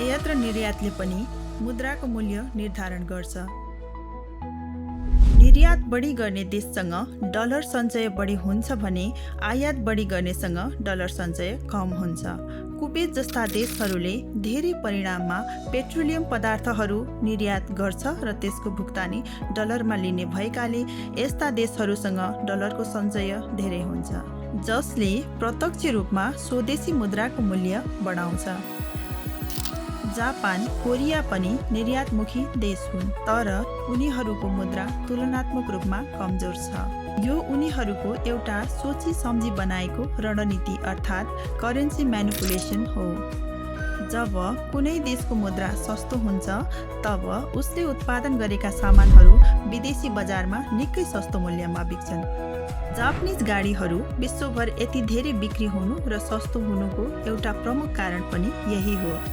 आयात र निर्यातले पनि मुद्राको मूल्य निर्धारण गर्छ। निर्यात बढी गर्ने देशसँग डलर सञ्चय बढी हुन्छ भने आयात बढी गर्नेसँग डलर सञ्चय कम हुन्छ। कुवेत जस्ता देशहरूले धेरै परिमाणमा पेट्रोलियम पदार्थहरू निर्यात गर्छ र त्यसको भुक्तानी डलरमा लिने भएकाले यस्ता देशहरूसँग डलरको सञ्चय धेरै हुन्छ, जसले प्रत्यक्ष रूपमा स्वदेशी मुद्राको मूल्य बढाउँछ। जापान, कोरिया पनि निर्यातमुखी देश हुन्, तर उनीहरूको मुद्रा तुलनात्मक रूपमा कमजोर छ। यो उनीहरूको एउटा सोची सम्झी बनाएको रणनीति अर्थात् करेन्सी म्यानिपुलेसन हो। जब कुनै देशको मुद्रा सस्तो हुन्छ तब उसले उत्पादन गरेका सामानहरू विदेशी बजारमा निकै सस्तो मूल्यमा बिक्छन्। जापानिज गाडीहरू विश्वभर यति धेरै बिक्री हुनु र सस्तो हुनुको एउटा प्रमुख कारण पनि यही हो।